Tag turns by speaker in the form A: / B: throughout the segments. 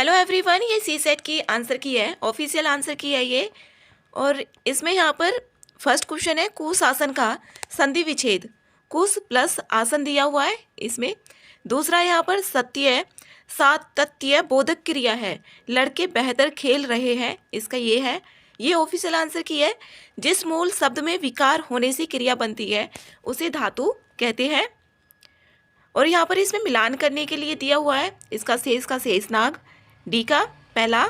A: Hello everyone, ये सी set की answer की है, ऑफिशियल आंसर की है ये। और इसमें यहाँ पर फर्स्ट क्वेश्चन है कुशासन का संधि विच्छेद। कुश प्लस आसन दिया हुआ है इसमें। दूसरा यहाँ पर सत्य है, सात तथ्य बोधक क्रिया है, लड़के बेहतर खेल रहे हैं, इसका ये है। ये ऑफिशियल आंसर की है। जिस मूल शब्द में विकार होने से क्रिया बनती है उसे धातु कहते हैं। और यहाँ पर इसमें मिलान करने के लिए दिया हुआ है इसका शेष का शेषनाग, डी का पहला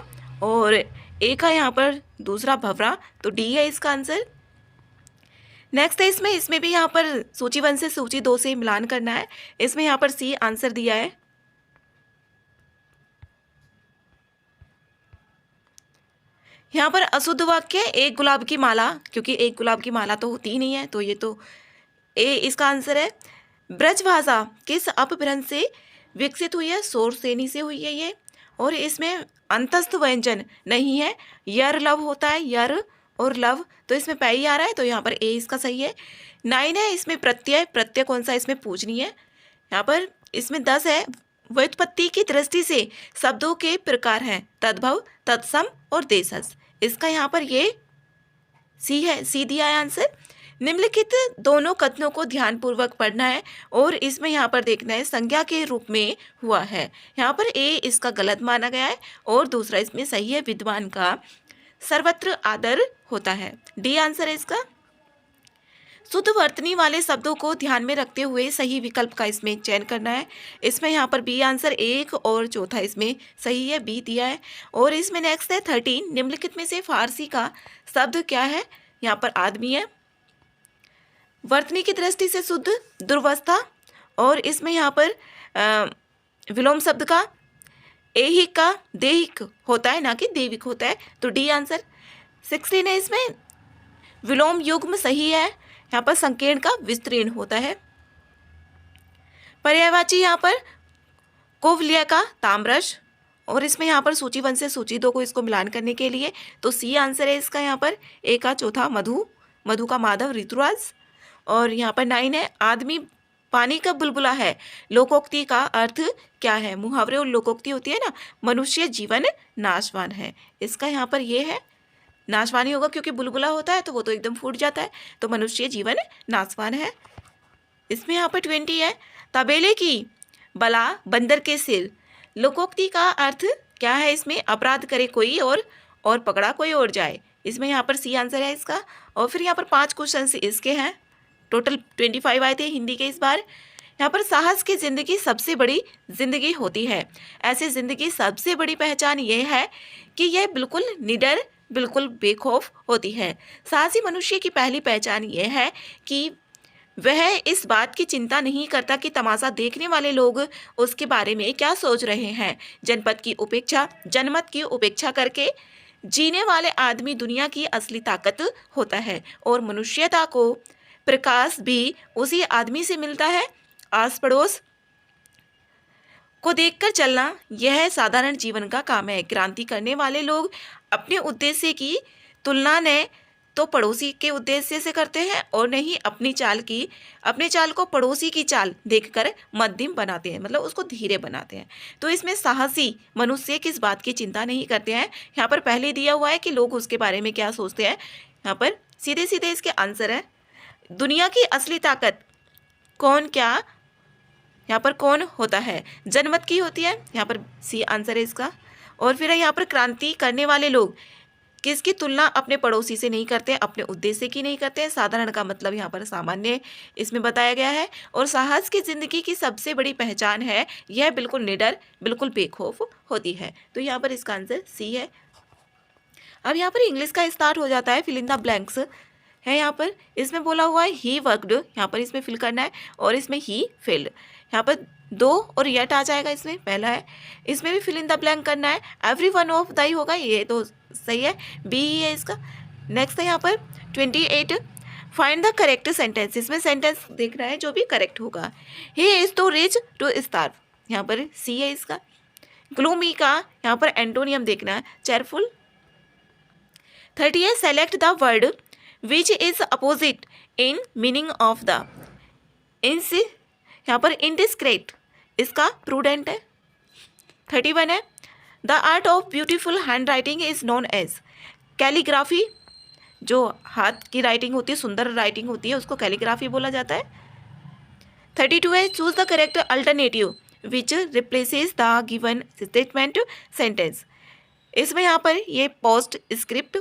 A: और ए का यहाँ पर दूसरा भवरा, तो डी है इसका आंसर। नेक्स्ट है इसमें भी यहाँ पर सूची 1 से सूची 2 से मिलान करना है। इसमें यहाँ पर सी आंसर दिया है। यहाँ पर अशुद्ध वाक्य एक गुलाब की माला, क्योंकि एक गुलाब की माला तो होती ही नहीं है, तो ये तो ए इसका आंसर है। ब्रजभाषा किस अपभ्रंश से विकसित हुई है? शोर सेनी से हुई है ये। और इसमें अंतस्थ व्यंजन नहीं है, यर लव होता है, यर और लव, तो इसमें पै ही आ रहा है, तो यहाँ पर ए इसका सही है। 9 है इसमें प्रत्यय, प्रत्यय कौन सा इसमें पूछनी है। यहाँ पर इसमें 10 है व्युत्पत्ति की दृष्टि से शब्दों के प्रकार हैं तद्भव, तत्सम और देशज, इसका यहाँ पर ये सी है, सी दिया है आंसर। निम्नलिखित दोनों कथनों को ध्यानपूर्वक पढ़ना है और इसमें यहाँ पर देखना है संज्ञा के रूप में हुआ है। यहाँ पर ए इसका गलत माना गया है और दूसरा इसमें सही है, विद्वान का सर्वत्र आदर होता है, डी आंसर है इसका। शुद्ध वर्तनी वाले शब्दों को ध्यान में रखते हुए सही विकल्प का इसमें चयन करना है। इसमें यहाँ पर बी आंसर, एक और चौथा इसमें सही है, बी दिया है। और इसमें नेक्स्ट है 13, निम्नलिखित में से फारसी का शब्द क्या है? यहाँ पर आदमी है। वर्तनी की दृष्टि से शुद्ध दुर्वस्था, और इसमें यहाँ पर विलोम शब्द का ऐहिक का देहिक होता है, ना कि देविक होता है, तो डी आंसर। 16 है इसमें विलोम युग्म सही है, यहाँ पर संकीर्ण का विस्तीर्ण होता है। पर्यायवाची यहाँ पर कुवलय का ताम्रश, और इसमें यहाँ पर सूची 1 से सूची 2 को इसको मिलान करने के लिए, तो सी आंसर है इसका यहाँ पर। ए का चौथा मधु, मधु का माधव ऋतुराज। और यहाँ पर 9 है आदमी पानी का बुलबुला है, लोकोक्ति का अर्थ क्या है? मुहावरे और लोकोक्ति होती है ना, मनुष्य जीवन नाशवान है, इसका यहाँ पर ये है। नाशवान ही होगा क्योंकि बुलबुला होता है तो वो तो एकदम फूट जाता है, तो मनुष्य जीवन नाशवान है। इसमें यहाँ पर 20 है तबेले की बला बंदर के सिर, लोकोक्ति का अर्थ क्या है? इसमें अपराध करे कोई और पकड़ा कोई और जाए, इसमें यहाँ पर सी आंसर है इसका। और फिर यहाँ पर 5 क्वेश्चन इसके हैं, टोटल 25 आए थे हिंदी के इस बार। यहाँ पर साहस की जिंदगी सबसे बड़ी जिंदगी होती है, ऐसी जिंदगी सबसे बड़ी पहचान यह है कि यह बिल्कुल निडर, बिल्कुल बेखौफ होती है। साहसी मनुष्य की पहली पहचान यह है कि वह इस बात की चिंता नहीं करता कि तमाशा देखने वाले लोग उसके बारे में क्या सोच रहे हैं। जनमत की उपेक्षा करके जीने वाले आदमी दुनिया की असली ताकत होता है, और मनुष्यता को प्रकाश भी उसी आदमी से मिलता है। आस पड़ोस को देखकर चलना यह साधारण जीवन का काम है। क्रांति करने वाले लोग अपने उद्देश्य की तुलना न तो पड़ोसी के उद्देश्य से करते हैं और नहीं अपनी चाल को पड़ोसी की चाल देखकर मध्यम बनाते हैं, मतलब उसको धीरे बनाते हैं। तो इसमें साहसी मनुष्य किस बात की चिंता नहीं करते हैं। यहाँ पर पहले दिया हुआ है कि लोग उसके बारे में क्या सोचते हैं, यहाँ पर सीधे सीधे इसके आंसर है। दुनिया की असली ताकत कौन क्या, यहाँ पर कौन होता है? जनमत की होती है, यहाँ पर सी आंसर है इसका। और फिर यहाँ पर क्रांति करने वाले लोग किसकी तुलना अपने पड़ोसी से नहीं करते, अपने उद्देश्य की नहीं करते। साधारण का मतलब यहाँ पर सामान्य इसमें बताया गया है। और साहस की जिंदगी की सबसे बड़ी पहचान है यह बिल्कुल निडर, बिल्कुल बेखौफ होती है, तो यहाँ पर इसका आंसर सी है। अब यहाँ पर इंग्लिश का स्टार्ट हो जाता है, फिल इन द ब्लैंक्स है। यहाँ पर इसमें बोला हुआ है ही वर्कड, यहाँ पर इसमें फिल करना है, और इसमें ही फेल्ड, यहाँ पर 2 और यट आ जाएगा, इसमें पहला है। इसमें भी फिल इन द ब्लैंक करना है, एवरी वन ऑफ दाई होगा, ये तो सही है, बी ही है इसका। नेक्स्ट है यहाँ पर 28 फाइंड द करेक्ट सेंटेंस, इसमें सेंटेंस देख रहा है जो भी करेक्ट होगा। He is too rich to starve, यहाँ पर सी है इसका। ग्लूमी का यहाँ पर एंटोनियम देखना है, चेयरफुल। 30 है select the word which is opposite in meaning of the, इंस यहाँ पर इनडिस्क्रेट, इसका प्रूडेंट है। 31 है the art of beautiful handwriting is known as calligraphy. जो हाथ की राइटिंग होती है, सुंदर राइटिंग होती है, उसको कैलीग्राफी बोला जाता है। 32 है, choose the correct alternative which replaces the given statement sentence. इसमें यहाँ पर ये post script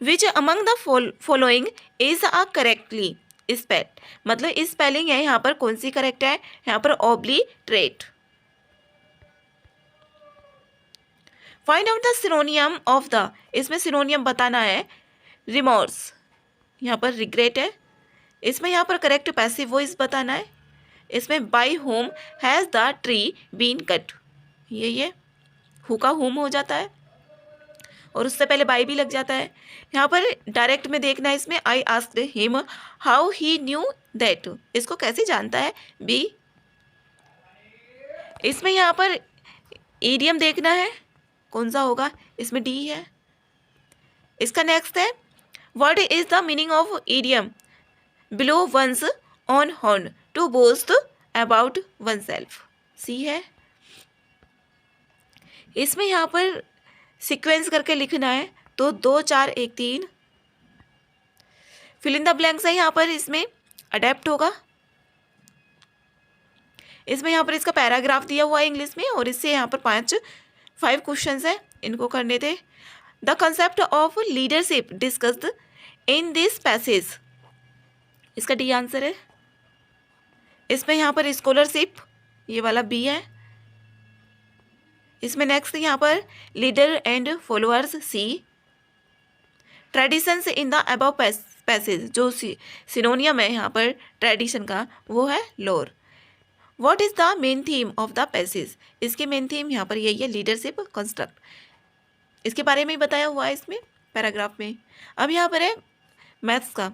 A: which among the following is a correctly spelled, मतलब इस स्पेलिंग है यहाँ पर कौन सी करेक्ट है, यहाँ पर obliterate. Find out the synonym of the, इसमें सिनोनियम बताना है। रिमोर्स, यहाँ पर रिग्रेट है। इसमें यहाँ पर करेक्ट पैसिव वॉइस बताना है। इसमें by whom has the tree been cut, ये हु का होम हो जाता है और उससे पहले बाय भी लग जाता है। यहाँ पर डायरेक्ट में देखना है। इसमें I asked him how he knew that, इसको कैसे जानता है, बी। इसमें यहाँ पर ईडियम देखना है कौन सा होगा, इसमें डी है। इसका नेक्स्ट है what is the meaning of idiom blow one's own horn to boast about oneself, C है। इसमें यहाँ पर सीक्वेंस करके लिखना है, तो 2 4 1 3। फिल इन द ब्लैंक्स है यहाँ पर, इसमें अडेप्ट होगा। इसमें यहाँ पर इसका पैराग्राफ दिया हुआ है इंग्लिश में, और इससे यहाँ पर 5 क्वेश्चंस है, इनको करने थे। The concept of leadership discussed in this passage, इसका डी आंसर है। इसमें यहाँ पर स्कॉलरशिप, ये वाला बी है। इसमें नेक्स्ट यहाँ पर leader and followers, C. Traditions in the above passage, जो सिनोनियम है यहाँ पर ट्रेडिशन का, वो है लोर। What is the main theme of the passage, इसके मेन थीम यहाँ पर यही है, लीडरशिप कंस्ट्रक्ट। इसके बारे में ही बताया हुआ है इसमें पैराग्राफ में। अब यहाँ पर है मैथ्स का,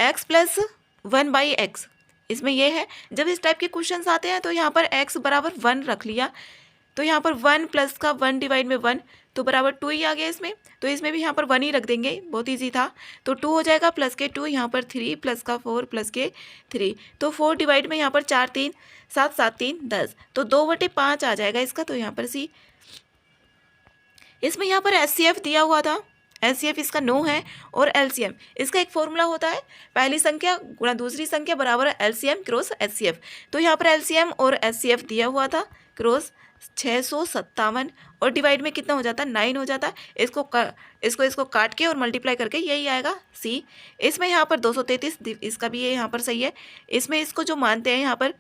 A: x प्लस 1/x। इसमें यह है जब इस टाइप के क्वेश्चंस आते हैं तो यहाँ पर x बराबर 1 रख लिया, तो यहाँ पर 1 प्लस का 1 डिवाइड में 1 तो बराबर 2 ही आ गया इसमें। तो इसमें भी यहाँ पर 1 ही रख देंगे, बहुत ईजी था। तो 2 हो जाएगा, प्लस के 2, यहाँ पर 3 प्लस का 4 प्लस के 3, तो 4 डिवाइड में यहाँ पर 4 3 7 7 3 10, तो 2/5 आ जाएगा इसका, तो यहाँ पर सी। इसमें यहाँ पर HCF दिया हुआ था, HCF इसका 9 है। और LCM, इसका एक फॉर्मूला होता है, पहली संख्या गुणा दूसरी संख्या बराबर LCM क्रॉस HCF। तो यहाँ पर LCM और HCF दिया हुआ था, क्रॉस 657, और डिवाइड में कितना हो जाता है, 9 हो जाता है। इसको काट के और मल्टीप्लाई करके यही आएगा, सी। इसमें यहाँ पर 233, इसका भी ये यहाँ पर सही है। इसमें इसको जो मानते हैं यहाँ पर,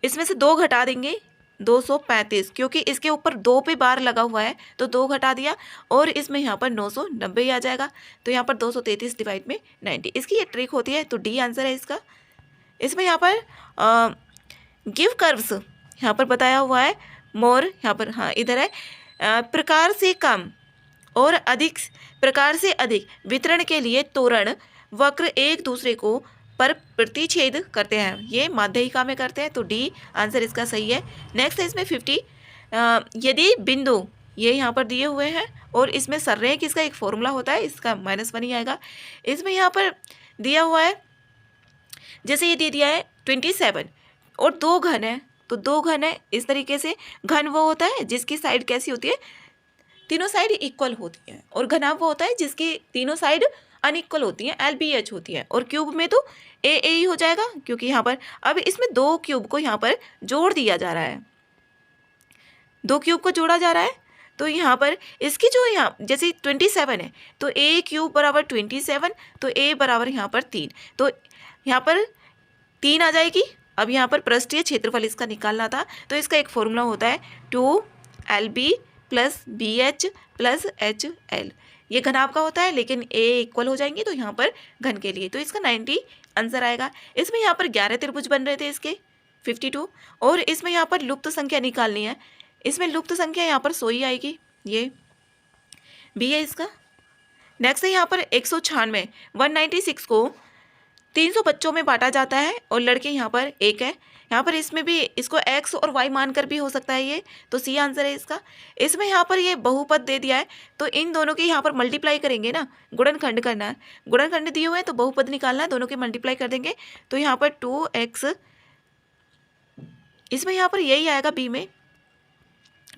A: इसमें से 2 घटा देंगे, 235, क्योंकि इसके ऊपर 2 पे बार लगा हुआ है, तो 2 घटा दिया, और इसमें यहाँ पर 990 आ जाएगा। तो यहाँ पर 233 डिवाइड में 90, इसकी ये ट्रिक होती है, तो डी आंसर है इसका। इसमें यहाँ पर गिव कर्व्स यहाँ पर बताया हुआ है, मोर यहाँ पर, हाँ इधर है, प्रकार से कम और अधिक, प्रकार से अधिक वितरण के लिए तोरण वक्र एक दूसरे को पर प्रतिच्छेद करते हैं, ये माध्यिका में करते हैं, तो डी आंसर इसका सही है। नेक्स्ट है इसमें 50, यदि बिंदु ये यहाँ पर दिए हुए हैं और इसमें सररेख इसका एक फॉर्मूला होता है, इसका -1 ही आएगा। इसमें यहाँ पर दिया हुआ है, जैसे ये दे दिया है 27 और 2 घन है, तो 2 घन है, इस तरीके से घन वो होता है जिसकी साइड कैसी होती है, तीनों साइड इक्वल होती है, और घनाभ वो होता है जिसकी तीनों साइड अनइक्वल होती हैं, LBH होती है। और क्यूब में तो ए ही हो जाएगा, क्योंकि यहाँ पर अब इसमें 2 क्यूब को यहाँ पर जोड़ दिया जा रहा है, 2 क्यूब को जोड़ा जा रहा है। तो यहाँ पर इसकी जो यहाँ जैसे 27 है, तो a क्यूब बराबर 27, तो a बराबर यहाँ पर 3, तो यहाँ पर 3 आ जाएगी। अब यहाँ पर पृष्ठीय क्षेत्रफल इसका निकालना था, तो इसका एक फॉर्मूला होता है 2LB plus BH plus HL, ये घनाभ का होता है, लेकिन a इक्वल हो जाएंगे तो यहाँ पर घन के लिए, तो इसका 90 आंसर आएगा। इसमें यहाँ पर 11 त्रिभुज बन रहे थे इसके 52, और इसमें यहाँ पर लुप्त संख्या निकालनी है, इसमें लुप्त संख्या यहाँ पर 100 ही आएगी, ये बी है इसका। नेक्स्ट है यहाँ पर 196, 196 को 300 बच्चों में बांटा जाता है, और लड़के यहाँ पर 1 है। यहाँ पर इसमें भी इसको x और y मानकर भी हो सकता है ये, तो सी आंसर है इसका। इसमें यहाँ पर ये बहुपद दे दिया है, तो इन दोनों के यहाँ पर मल्टीप्लाई करेंगे ना, गुणनखंड करना है, गुणनखंड दिए हुए हैं तो बहुपद निकालना है, दोनों के मल्टीप्लाई कर देंगे, तो यहाँ पर 2x इसमें यहाँ पर यही आएगा बी में,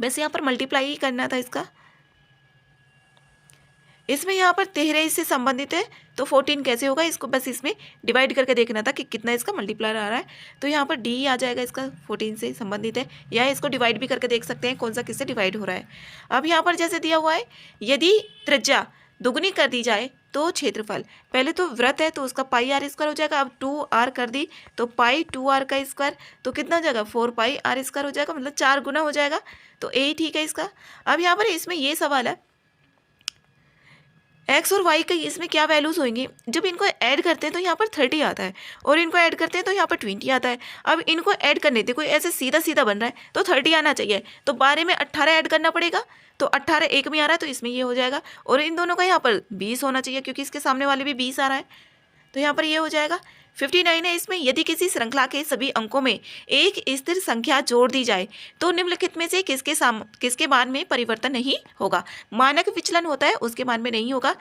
A: वैसे यहाँ पर मल्टीप्लाई ही करना था इसका। इसमें यहाँ पर 13 इससे संबंधित है तो 14 कैसे होगा, इसको बस इसमें डिवाइड करके देखना था कि कितना इसका मल्टीप्लायर आ रहा है। तो यहाँ पर डी आ जाएगा, इसका 14 से संबंधित है, या इसको डिवाइड भी करके देख सकते हैं कौन सा किससे डिवाइड हो रहा है। अब यहाँ पर जैसे दिया हुआ है, यदि त्रिज्या दुगनी कर दी जाए तो क्षेत्रफल, पहले तो वृत्त है तो उसका पाई आर स्क्वायर हो जाएगा। अब 2r कर दी तो पाई 2r का स्क्वायर, तो कितना हो जाएगा 4 पाई आर स्क्वायर हो जाएगा, मतलब 4 गुना हो जाएगा। तो ए ठीक है इसका। अब यहाँ पर इसमें ये सवाल है एक्स और वाई का इसमें क्या वैल्यूज होंगी, जब इनको ऐड करते हैं तो यहाँ पर 30 आता है और इनको ऐड करते हैं तो यहाँ पर 20 आता है। अब इनको ऐड करने थे, कोई ऐसे सीधा सीधा बन रहा है तो 30 आना चाहिए, तो 12 में 18 ऐड करना पड़ेगा, तो 18 एक में आ रहा है तो इसमें ये हो जाएगा। और इन दोनों का यहाँ पर 20 होना चाहिए क्योंकि इसके सामने वाले भी 20 आ रहा है, तो यहाँ पर ये हो जाएगा। 59 है इसमें, यदि किसी श्रृंखला के सभी अंकों में एक स्थिर संख्या जोड़ दी जाए तो निम्नलिखित में से किसके मान में परिवर्तन नहीं होगा। मानक विचलन होता है उसके मान में नहीं होगा।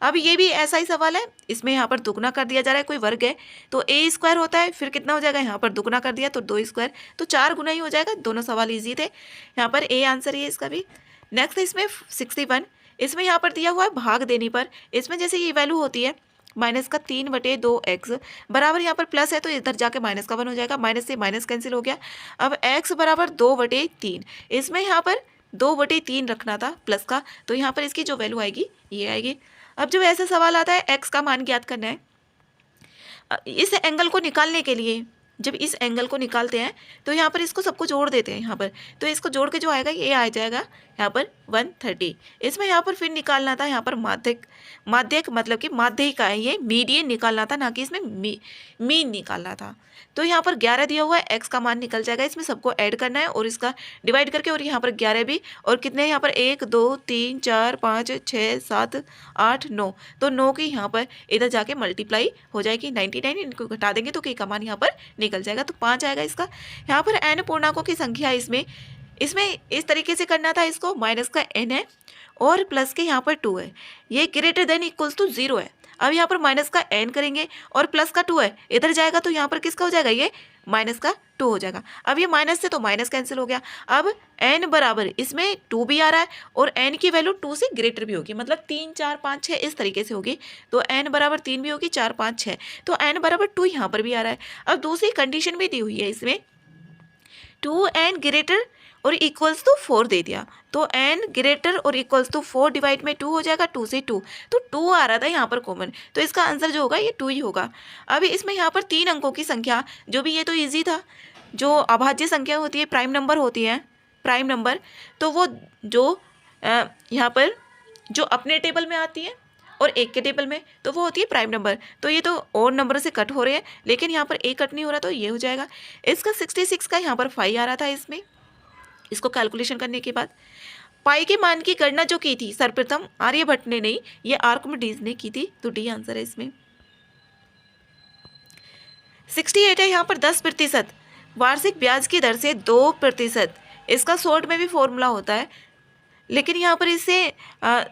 A: अब ये भी ऐसा ही सवाल है, इसमें यहाँ पर दुगना कर दिया जा रहा है, कोई वर्ग है तो ए स्क्वायर होता है, फिर कितना हो जाएगा, यहाँ पर दुगना कर दिया तो 2 स्क्वायर, तो 4 गुना ही हो जाएगा। दोनों सवाल ईजी थे, यहाँ पर ए आंसर ही है इसका भी। नेक्स्ट है इसमें 61, इसमें यहाँ पर दिया हुआ है भाग देने पर, इसमें जैसे ये वैल्यू होती है -3/2x बराबर, यहाँ पर प्लस है तो इधर जाके माइनस का 1 हो जाएगा, माइनस से माइनस कैंसिल हो गया। अब x बराबर 2/3, इसमें यहाँ पर 2/3 रखना था प्लस का, तो यहाँ पर इसकी जो वैल्यू आएगी ये आएगी। अब जब ऐसा सवाल आता है x का मान ज्ञात करना है, इस एंगल को निकालने के लिए जब इस एंगल को निकालते हैं तो यहाँ पर इसको सबको जोड़ देते हैं यहाँ पर, तो इसको जोड़ के जो आएगा ये आ जाएगा यहाँ पर 130। इसमें यहाँ पर फिर निकालना था यहाँ पर माध्यक मतलब कि माध्यिका है, ये मीडियन निकालना था, ना कि इसमें मीन निकालना था। तो यहाँ पर 11 दिया हुआ है, x का मान निकल जाएगा, इसमें सबको ऐड करना है और इसका डिवाइड करके, और यहाँ पर 11 भी, और कितने यहाँ पर 1 2 3 4 5 6 7 8 9, तो 9 की यहाँ पर इधर जाके मल्टीप्लाई हो जाएगी 99, इनको घटा देंगे तो k का मान यहाँ पर निकल जाएगा, तो 5 आएगा इसका। यहाँ पर n पूर्णांकों की संख्या इसमें इस तरीके से करना था, इसको माइनस का n है और प्लस के यहाँ पर 2 है, ये ग्रेटर देन इक्वल्स टू 0 है। अब यहाँ पर माइनस का n करेंगे और प्लस का 2 है, इधर जाएगा तो यहाँ पर किसका हो जाएगा, ये माइनस का 2 हो जाएगा। अब ये माइनस से तो माइनस कैंसिल हो गया। अब n बराबर इसमें 2 भी आ रहा है और n की वैल्यू 2 से ग्रेटर भी होगी, मतलब 3 4 5 6 इस तरीके से होगी, तो n बराबर 3 भी होगी, 4 5 6, तो n बराबर 2 यहाँ पर भी आ रहा है। अब दूसरी कंडीशन भी दी हुई है इसमें, 2n ग्रेटर और इक्वल्स टू 4 दे दिया, तो n ग्रेटर और इक्वल्स टू 4 डिवाइड में 2 हो जाएगा, 2 से 2, तो 2 आ रहा था यहाँ पर कॉमन, तो इसका आंसर जो होगा ये 2 ही होगा। अब इसमें यहाँ पर 3 अंकों की संख्या, जो भी ये तो इजी था, जो अभाज्य संख्या होती है, प्राइम नंबर होती है, प्राइम नंबर, तो वो जो यहाँ पर जो अपने टेबल में आती है और एक के टेबल में, तो वो होती है प्राइम नंबर। तो ये तो और नंबर से कट हो रहे हैं, लेकिन यहाँ पर एक कट नहीं हो रहा, तो ये हो जाएगा। इसका 66 का यहाँ पर 5 आ रहा था इसमें, इसको कैलकुलेशन करने के बाद पाई के मान की गणना जो की थी सर्वप्रथम आर्यभट्ट ने नहीं, ये आर्किमिडीज ने की थी, तो डी आंसर है इसमें। 68 है यहाँ पर 10% वार्षिक ब्याज की दर से 2%, इसका शॉर्ट में भी फॉर्मूला होता है, लेकिन यहाँ पर इसे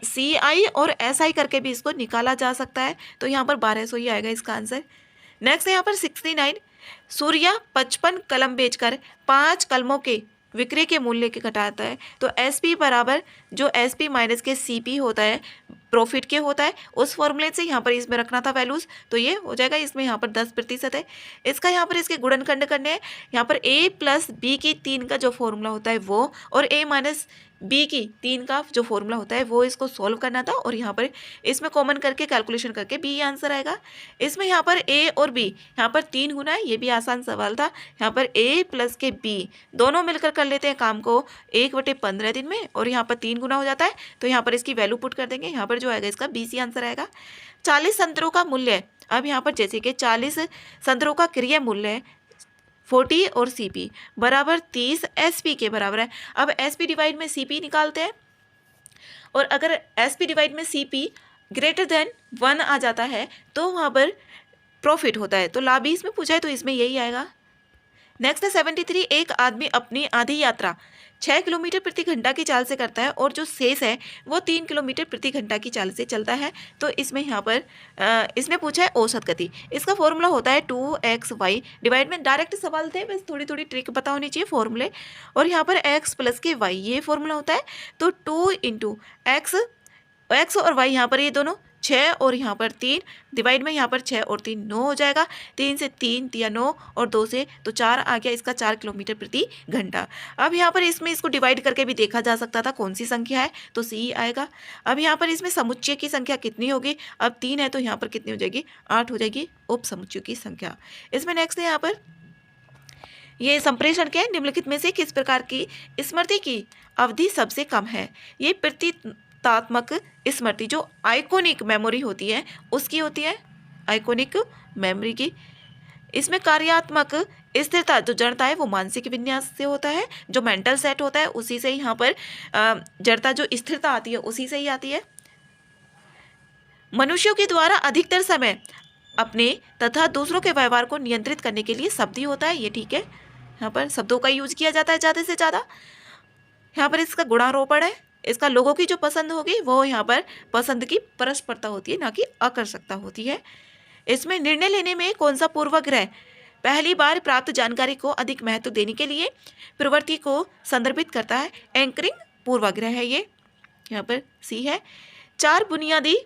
A: CI और SI करके भी इसको निकाला जा सकता है, तो यहाँ पर 1200 ही आएगा इसका आंसर। नेक्स्ट है यहाँ पर 69, सूर्या 55 कलम बेचकर 5 कलमों के विक्रय के मूल्य के घटाता है, तो SP बराबर जो SP माइनस के CP होता है, प्रॉफिट के होता है, उस फॉर्मूले से यहाँ पर इसमें रखना था वैल्यूज, तो ये हो जाएगा। इसमें यहाँ पर 10% है, इसका यहाँ पर इसके गुणनखंड करने हैं, यहाँ पर A + B की 3 का जो फॉर्मूला होता है वो, और A - B की 3 का जो फॉर्मूला होता है वो, इसको सॉल्व करना था, और यहाँ पर इसमें कॉमन करके कैलकुलेशन करके B आंसर आएगा। इसमें यहाँ पर A और B यहाँ पर 3 गुना है, ये भी आसान सवाल था। यहाँ पर A + के B दोनों मिलकर कर लेते हैं काम को 1/15 दिन में, और यहाँ पर 3 गुना हो जाता है, तो यहाँ पर इसकी वैल्यू पुट कर देंगे, यहाँ पर जो आएगा इसका BC आंसर आएगा। 40 संतरों का मूल्य, अब यहाँ पर जैसे कि 40 संतरों का क्रय मूल्य है 40 और CP बराबर 30 SP के बराबर है। अब SP डिवाइड में CP निकालते हैं, और अगर SP डिवाइड में CP ग्रेटर देन 1 आ जाता है तो वहाँ पर प्रॉफिट होता है, तो लाभ भी इसमें पूछा है, तो इसमें यही आएगा। नेक्स्ट है 73, एक आदमी अपनी आधी यात्रा 6 किलोमीटर प्रति घंटा की चाल से करता है और जो शेष है वो 3 किलोमीटर प्रति घंटा की चाल से चलता है। तो इसमें यहाँ पर इसने पूछा है औसत गति। इसका फॉर्मूला होता है 2xy डिवाइड में, डायरेक्ट सवाल थे, बस थोड़ी थोड़ी ट्रिक पता होनी चाहिए फॉर्मूले। और यहाँ पर x प्लस के y ये फॉर्मूला होता है। तो 2 इंटू एक्स और वाई यहाँ पर ये दोनों 6 और यहाँ पर 3 डिवाइड में यहाँ पर 6 और 3 9 हो जाएगा। 3 से 3 दिया 9 और 2 से तो 4 आ गया, इसका 4 किलोमीटर प्रति घंटा। अब यहाँ पर इसमें इसको डिवाइड करके भी देखा जा सकता था कौन सी संख्या है, तो सी आएगा। अब यहाँ पर इसमें समुच्चय की संख्या कितनी होगी, अब 3 है तो यहाँ पर कितनी हो जाएगी, 8 हो जाएगी उप समुच्चय की संख्या। इसमें नेक्स्ट है यहाँ पर ये संप्रेषण के निम्नलिखित में से किस प्रकार की स्मृति की अवधि सबसे कम है। ये प्रतीकात्मक स्मृति जो आइकोनिक मेमोरी होती है उसकी होती है, आइकोनिक मेमोरी की। इसमें कार्यात्मक स्थिरता जो जड़ता है वो मानसिक विन्यास से होता है, जो मेंटल सेट होता है उसी से यहाँ पर जड़ता जो स्थिरता आती है उसी से ही आती है। मनुष्यों के द्वारा अधिकतर समय अपने तथा दूसरों के व्यवहार को नियंत्रित करने के लिए शब्द ही होता है, ये ठीक है, यहाँ पर शब्दों का यूज किया जाता है ज़्यादा से ज़्यादा। यहाँ पर इसका गुणारोपण है, इसका लोगों की जो पसंद होगी वो यहाँ पर पसंद की परस्परता होती है, ना कि आकर्षकता होती है। इसमें निर्णय लेने में कौन सा पूर्वाग्रह पहली बार प्राप्त जानकारी को अधिक महत्व देने के लिए प्रवृत्ति को संदर्भित करता है, एंकरिंग पूर्वाग्रह है ये, यहाँ पर सी है। 4 बुनियादी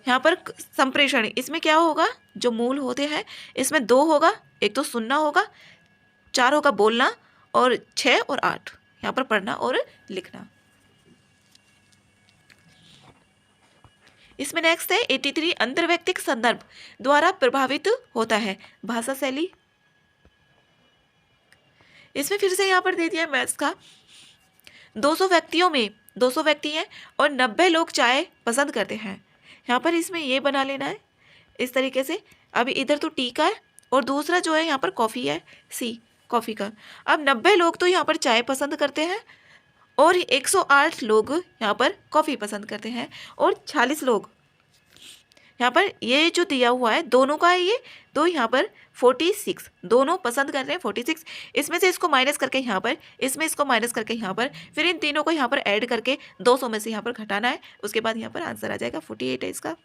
A: यहाँ पर संप्रेषण, इसमें क्या होगा, जो मूल होते हैं इसमें 2 होगा, एक तो सुनना होगा, 4 होगा बोलना, और 6 और 8 यहाँ पर पढ़ना और लिखना। इसमें नेक्स्ट है 83 अंतर्वैयक्तिक संदर्भ द्वारा प्रभावित होता है भाषा शैली। इसमें फिर से यहाँ पर दे दिया मैथ्स का 200 व्यक्तियों में 200 व्यक्ति हैं और 90 लोग चाय पसंद करते हैं। यहाँ पर इसमें ये बना लेना है इस तरीके से। अभी इधर तो टी का है और दूसरा जो है यहाँ पर कॉफ़ी है, सी कॉफ़ी का। अब 90 लोग तो यहाँ पर चाय पसंद करते हैं और 108 लोग यहाँ पर कॉफ़ी पसंद करते हैं और 46 लोग यहाँ पर ये जो दिया हुआ है दोनों का है ये, तो यहाँ पर 46 दोनों पसंद कर रहे हैं 46। इसमें से इसको माइनस करके यहाँ पर, इसमें इसको माइनस करके यहाँ पर, फिर इन तीनों को यहाँ पर ऐड करके 200 में से यहाँ पर घटाना है, उसके बाद यहाँ पर आंसर आ जाएगा 48 है इसका।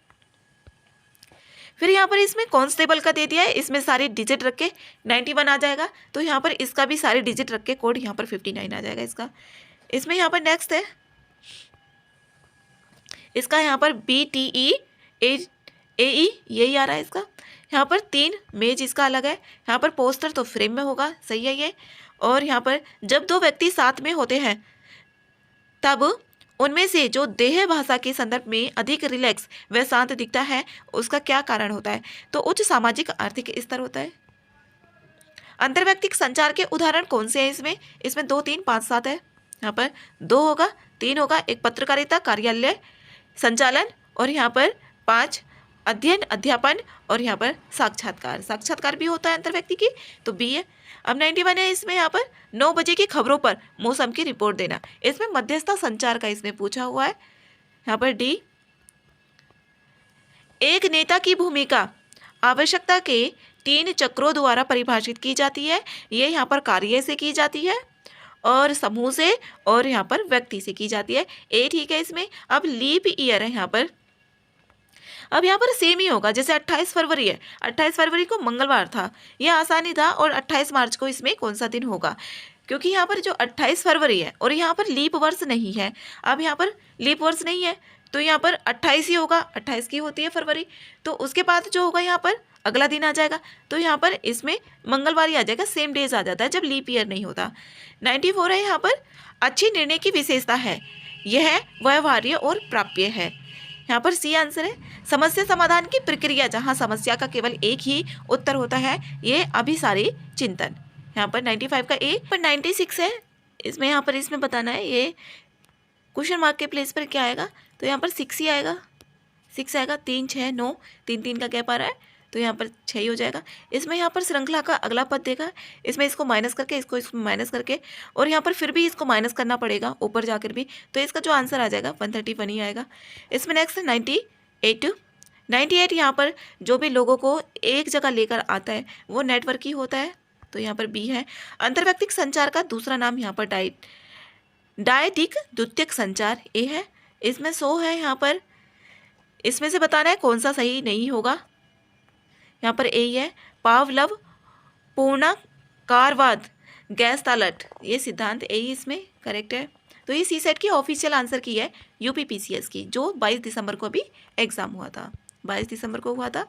A: फिर यहाँ पर इसमें कॉन्स्टेबल का दे दिया है, इसमें सारे डिजिट रख के 91 आ जाएगा, तो यहाँ पर इसका भी सारे डिजिट रख के कोड यहाँ पर 59 आ जाएगा इसका। इसमें यहाँ पर नेक्स्ट है इसका यहाँ पर BTEAE यही आ रहा है इसका। यहाँ पर 3 मेज इसका अलग है, यहाँ पर पोस्टर तो फ्रेम में होगा, सही है ये। और यहाँ पर जब 2 व्यक्ति साथ में होते हैं तब उनमें से जो देह भाषा के संदर्भ में अधिक रिलैक्स व शांत दिखता है उसका क्या कारण होता है, तो उच्च सामाजिक आर्थिक स्तर होता है। अंतर्व्यक्तिक संचार के उदाहरण कौन से हैं इसमें, इसमें 2 3 5 7 है, यहाँ पर 2 होगा, 3 होगा, एक पत्रकारिता कार्यालय संचालन, और यहाँ पर 5 अध्ययन अध्यापन, और यहाँ पर साक्षात्कार, साक्षात्कार भी होता है अंतर्व्यक्ति की, तो बी है। अब 91 है इसमें यहाँ पर 9 बजे की खबरों पर मौसम की रिपोर्ट देना, इसमें मध्यस्थता संचार का इसमें पूछा हुआ है। यहाँ पर डी, एक नेता की भूमिका आवश्यकता के 3 चक्रों द्वारा परिभाषित की जाती है, ये यहाँ पर कार्य से की जाती है और समूह से और यहाँ पर व्यक्ति से की जाती है, ए ठीक है इसमें। अब लीप ईयर है यहाँ पर, अब यहाँ पर सेम ही होगा, जैसे 28 फरवरी है, 28 फरवरी को मंगलवार था, यह आसानी था, और 28 मार्च को इसमें कौन सा दिन होगा, क्योंकि यहाँ पर जो 28 फरवरी है और यहाँ पर लीप वर्ष नहीं है। अब यहाँ पर लीप वर्ष नहीं है तो यहाँ पर 28 ही होगा, 28 की होती है फरवरी, तो उसके बाद जो होगा यहाँ पर अगला दिन आ जाएगा, तो यहाँ पर इसमें मंगलवार ही आ जाएगा, सेम डेज आ जाता है जब लीप ईयर नहीं होता। 94 है यहाँ पर, अच्छी निर्णय की विशेषता है, यह व्यवहार्य और प्राप्य है, यहाँ पर सी आंसर है। समस्या समाधान की प्रक्रिया, जहाँ समस्या का केवल एक ही उत्तर होता है, ये अभिसारी चिंतन, यहाँ पर 95 का ए। पर 96 है इसमें, यहाँ पर इसमें बताना है ये क्वेश्चन मार्क के प्लेस पर क्या आएगा, तो यहाँ पर 6 ही आएगा, 6 आएगा, 3 6 9 3 3 का गैप आ रहा है, तो यहाँ पर 6 ही हो जाएगा। इसमें यहाँ पर श्रृंखला का अगला पद देगा, इसमें इसको माइनस करके इसको माइनस करके, और यहाँ पर फिर भी इसको माइनस करना पड़ेगा ऊपर जाकर भी, तो इसका जो आंसर आ जाएगा 131 ही आएगा। इसमें नेक्स्ट है 98 यहाँ पर जो भी लोगों को एक जगह लेकर आता है वो नेटवर्क ही होता है, तो यहाँ पर बी है। अंतर्व्यक्तिक संचार का दूसरा नाम यहाँ पर डायडिक द्वितीयक संचार, ए है। इसमें 100 है यहाँ पर, इसमें से बताना है कौन सा सही नहीं होगा। यहाँ पर ए ही है। पावलव पूर्णाकारवाद गैस तालट, ये सिद्धांत ए ही इसमें करेक्ट है। तो ये सी सेट की ऑफिशियल आंसर की है यूपी पीसीएस की, जो 22 दिसंबर को अभी एग्जाम हुआ था, 22 दिसंबर को हुआ था।